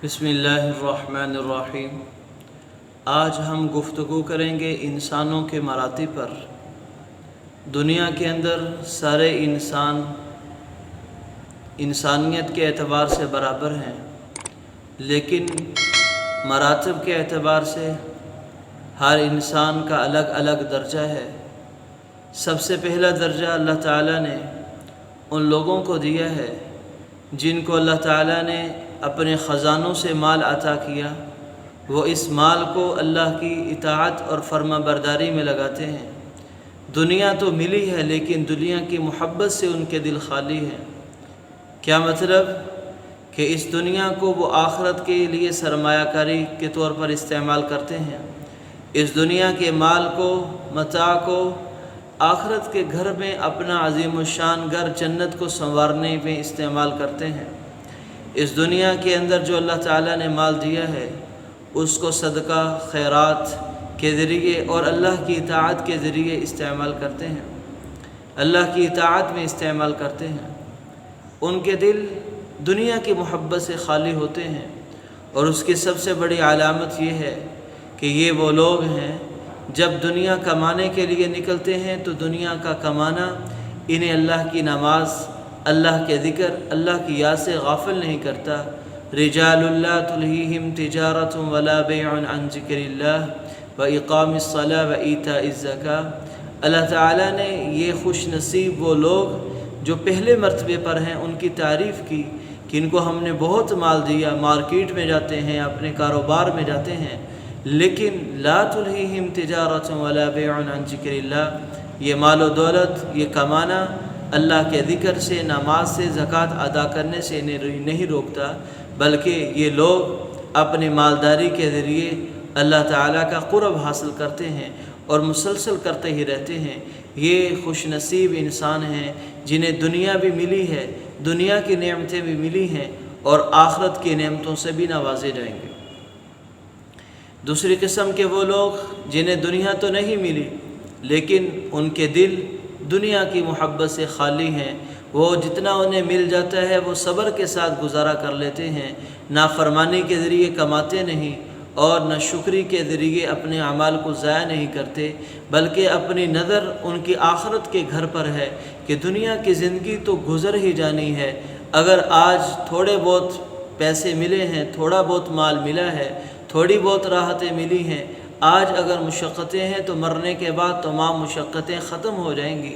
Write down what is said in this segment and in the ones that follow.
بسم اللہ الرحمن الرحیم۔ آج ہم گفتگو کریں گے انسانوں کے مراتب پر۔ دنیا کے اندر سارے انسان انسانیت کے اعتبار سے برابر ہیں، لیکن مراتب کے اعتبار سے ہر انسان کا الگ الگ درجہ ہے۔ سب سے پہلا درجہ اللہ تعالیٰ نے ان لوگوں کو دیا ہے جن کو اللہ تعالیٰ نے اپنے خزانوں سے مال عطا کیا، وہ اس مال کو اللہ کی اطاعت اور فرما برداری میں لگاتے ہیں۔ دنیا تو ملی ہے لیکن دنیا کی محبت سے ان کے دل خالی ہیں۔ کیا مطلب؟ کہ اس دنیا کو وہ آخرت کے لیے سرمایہ کاری کے طور پر استعمال کرتے ہیں، اس دنیا کے مال کو، متاع کو آخرت کے گھر میں اپنا عظیم الشان گھر جنت کو سنوارنے میں استعمال کرتے ہیں۔ اس دنیا کے اندر جو اللہ تعالیٰ نے مال دیا ہے اس کو صدقہ، خیرات کے ذریعے اور اللہ کی اطاعت کے ذریعے استعمال کرتے ہیں، اللہ کی اطاعت میں استعمال کرتے ہیں۔ ان کے دل دنیا کی محبت سے خالی ہوتے ہیں، اور اس کی سب سے بڑی علامت یہ ہے کہ یہ وہ لوگ ہیں جب دنیا کمانے کے لیے نکلتے ہیں تو دنیا کا کمانا انہیں اللہ کی نماز، اللہ کے ذکر، اللہ کی یاد سے غافل نہیں کرتا۔ رجال لا تلہیہم تجارت ولا بیع عن ذکر اللہ واقام الصلاۃ وایتاء الزکاۃ۔ اللہ تعالیٰ نے یہ خوش نصیب وہ لوگ جو پہلے مرتبے پر ہیں ان کی تعریف کی کہ ان کو ہم نے بہت مال دیا، مارکیٹ میں جاتے ہیں، اپنے کاروبار میں جاتے ہیں، لیکن لا تلہیہم تجارت ولا بیع عن ذکر اللہ، یہ مال و دولت، یہ کمانا اللہ کے ذکر سے، نماز سے، زکوٰۃ ادا کرنے سے نہیں روکتا، بلکہ یہ لوگ اپنے مالداری کے ذریعے اللہ تعالیٰ کا قرب حاصل کرتے ہیں اور مسلسل کرتے ہی رہتے ہیں۔ یہ خوش نصیب انسان ہیں جنہیں دنیا بھی ملی ہے، دنیا کی نعمتیں بھی ملی ہیں اور آخرت کی نعمتوں سے بھی نوازے جائیں گے۔ دوسری قسم کے وہ لوگ جنہیں دنیا تو نہیں ملی لیکن ان کے دل دنیا کی محبت سے خالی ہیں، وہ جتنا انہیں مل جاتا ہے وہ صبر کے ساتھ گزارا کر لیتے ہیں، نافرمانی کے ذریعے کماتے نہیں اور نہ شکری کے ذریعے اپنے اعمال کو ضائع نہیں کرتے، بلکہ اپنی نظر ان کی آخرت کے گھر پر ہے کہ دنیا کی زندگی تو گزر ہی جانی ہے۔ اگر آج تھوڑے بہت پیسے ملے ہیں، تھوڑا بہت مال ملا ہے، تھوڑی بہت راحتیں ملی ہیں، آج اگر مشقتیں ہیں تو مرنے کے بعد تمام مشقتیں ختم ہو جائیں گی۔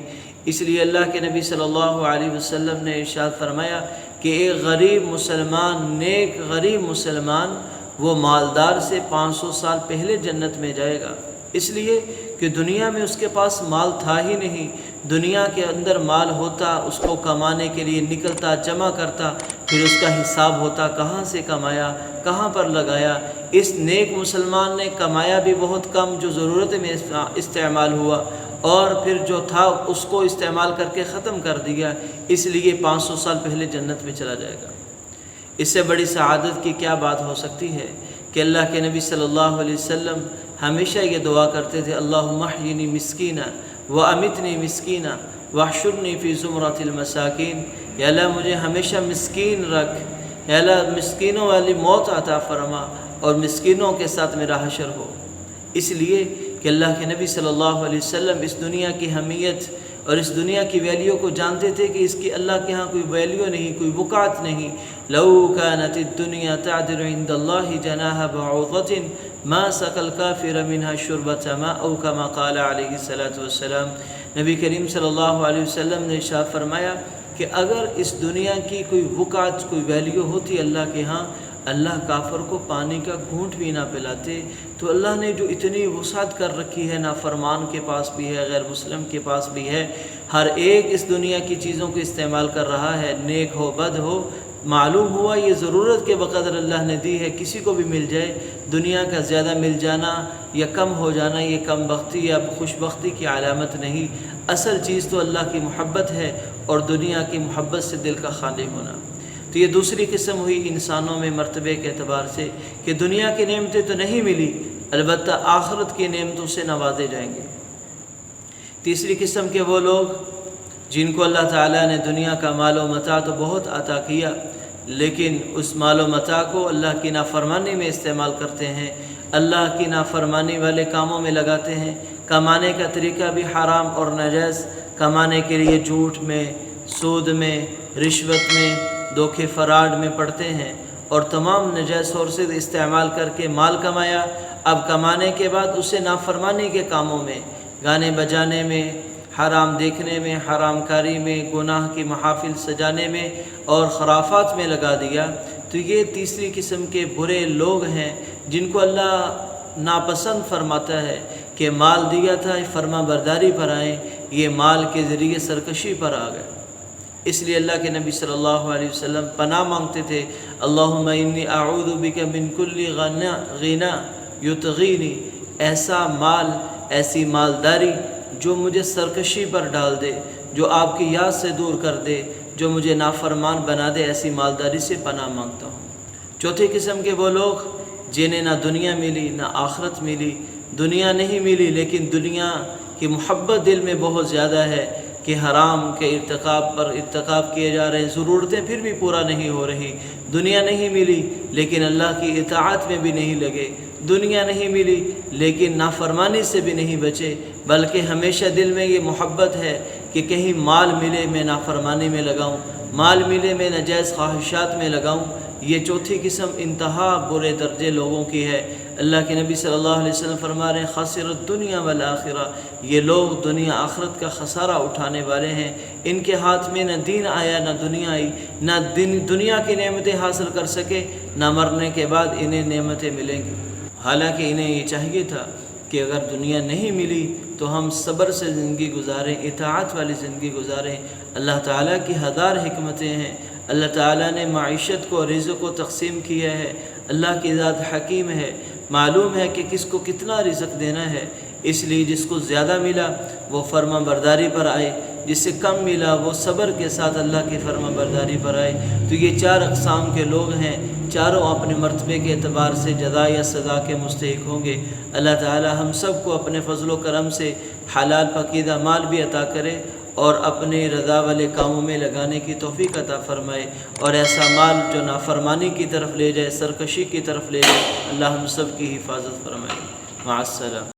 اس لیے اللہ کے نبی صلی اللہ علیہ وسلم نے ارشاد فرمایا کہ ایک غریب مسلمان، نیک غریب مسلمان، وہ مالدار سے 500 سال پہلے جنت میں جائے گا، اس لیے کہ دنیا میں اس کے پاس مال تھا ہی نہیں۔ دنیا کے اندر مال ہوتا، اس کو کمانے کے لیے نکلتا، جمع کرتا، پھر اس کا حساب ہوتا کہاں سے کمایا، کہاں پر لگایا۔ اس نیک مسلمان نے کمایا بھی بہت کم جو ضرورت میں استعمال ہوا، اور پھر جو تھا اس کو استعمال کر کے ختم کر دیا، اس لیے 500 سال پہلے جنت میں چلا جائے گا۔ اس سے بڑی سعادت کی کیا بات ہو سکتی ہے کہ اللہ کے نبی صلی اللہ علیہ وسلم ہمیشہ یہ دعا کرتے تھے، اللہم احیینی مسکینا وامیتنی مسکینا واحشرنی فی زمرۃ المساکین۔ یا اللہ مجھے ہمیشہ مسکین رکھ، یا اللہ مسکینوں والی موت عطا فرما اور مسکینوں کے ساتھ میرا حشر ہو۔ اس لیے کہ اللہ کے نبی صلی اللہ علیہ وسلم اس دنیا کی اہمیت اور اس دنیا کی ویلیو کو جانتے تھے کہ اس کی اللہ کے ہاں کوئی ویلیو نہیں، کوئی وقعت نہیں۔ لو كانت الدنيا تعدل عند الله جناح بعوضة ما سقى الكافر منها شربة ماء او كما قال علیہ الصلوۃ والسلام۔ نبی کریم صلی اللہ علیہ وسلم نے ارشاد فرمایا کہ اگر اس دنیا کی کوئی وقعت، کوئی ویلیو ہوتی اللہ کے ہاں، اللہ کافر کو پانی کا گھونٹ بھی نہ پلاتے۔ تو اللہ نے جو اتنی وسعت کر رکھی ہے، نافرمان کے پاس بھی ہے، غیر مسلم کے پاس بھی ہے، ہر ایک اس دنیا کی چیزوں کو استعمال کر رہا ہے، نیک ہو بد ہو۔ معلوم ہوا یہ ضرورت کے بقدر اللہ نے دی ہے، کسی کو بھی مل جائے۔ دنیا کا زیادہ مل جانا یا کم ہو جانا یہ کم بختی یا خوش بختی کی علامت نہیں، اصل چیز تو اللہ کی محبت ہے اور دنیا کی محبت سے دل کا خالی ہونا۔ تو یہ دوسری قسم ہوئی انسانوں میں مرتبے کے اعتبار سے کہ دنیا کی نعمتیں تو نہیں ملی، البتہ آخرت کی نعمتوں سے نوازے جائیں گے۔ تیسری قسم کے وہ لوگ جن کو اللہ تعالیٰ نے دنیا کا مال و متاع تو بہت عطا کیا، لیکن اس مال و متاع کو اللہ کی نافرمانی میں استعمال کرتے ہیں، اللہ کی نافرمانی والے کاموں میں لگاتے ہیں، کمانے کا طریقہ بھی حرام اور ناجائز، کمانے کے لیے جھوٹ میں، سود میں، رشوت میں، دھوکے فراڈ میں پڑتے ہیں اور تمام ناجائز سورسز استعمال کر کے مال کمایا، اب کمانے کے بعد اسے نافرمانی کے کاموں میں، گانے بجانے میں، حرام دیکھنے میں، حرام کاری میں، گناہ کی محافل سجانے میں اور خرافات میں لگا دیا، تو یہ تیسری قسم کے برے لوگ ہیں جن کو اللہ ناپسند فرماتا ہے کہ مال دیا تھا فرما برداری پر آئیں، یہ مال کے ذریعے سرکشی پر آ گئے۔ اس لیے اللہ کے نبی صلی اللہ علیہ وسلم پناہ مانگتے تھے، اللہم انی اعوذ بک من کل غنا یطغینی، ایسا مال، ایسی مالداری جو مجھے سرکشی پر ڈال دے، جو آپ کی یاد سے دور کر دے، جو مجھے نافرمان بنا دے، ایسی مالداری سے پناہ مانگتا ہوں۔ چوتھی قسم کے وہ لوگ جنہیں نہ دنیا ملی نہ آخرت ملی، دنیا نہیں ملی لیکن دنیا کی محبت دل میں بہت زیادہ ہے کہ حرام کے ارتکاب کیے جا رہے ہیں، ضرورتیں پھر بھی پورا نہیں ہو رہی، دنیا نہیں ملی لیکن اللہ کی اطاعت میں بھی نہیں لگے، دنیا نہیں ملی لیکن نافرمانی سے بھی نہیں بچے، بلکہ ہمیشہ دل میں یہ محبت ہے کہ کہیں مال ملے میں نافرمانی میں لگاؤں، مال ملے میں ناجائز خواہشات میں لگاؤں۔ یہ چوتھی قسم انتہا برے درجے لوگوں کی ہے۔ اللہ کے نبی صلی اللہ علیہ وسلم فرما رہے ہیں، خاسر الدنیا والآخرہ، یہ لوگ دنیا آخرت کا خسارہ اٹھانے والے ہیں۔ ان کے ہاتھ میں نہ دین آیا نہ دنیا آئی، نہ دنیا کی نعمتیں حاصل کر سکے، نہ مرنے کے بعد انہیں نعمتیں ملیں گی۔ حالانکہ انہیں یہ چاہیے تھا کہ اگر دنیا نہیں ملی تو ہم صبر سے زندگی گزاریں، اطاعت والی زندگی گزاریں۔ اللہ تعالیٰ کی ہزار حکمتیں ہیں، اللہ تعالیٰ نے معیشت کو، رزق کو تقسیم کیا ہے، اللہ کی ذات حکیم ہے، معلوم ہے کہ کس کو کتنا رزق دینا ہے، اس لیے جس کو زیادہ ملا وہ فرما برداری پر آئے، جس سے کم ملا وہ صبر کے ساتھ اللہ کی فرما برداری پر آئے۔ تو یہ چار اقسام کے لوگ ہیں، چاروں اپنے مرتبے کے اعتبار سے جزا یا سزا کے مستحق ہوں گے۔ اللہ تعالی ہم سب کو اپنے فضل و کرم سے حلال پاکیزہ مال بھی عطا کرے اور اپنے رضا والے کاموں میں لگانے کی توفیق عطا فرمائے، اور ایسا مال جو نافرمانی کی طرف لے جائے، سرکشی کی طرف لے جائے، اللہ ہم سب کی حفاظت فرمائے۔ مع السلام۔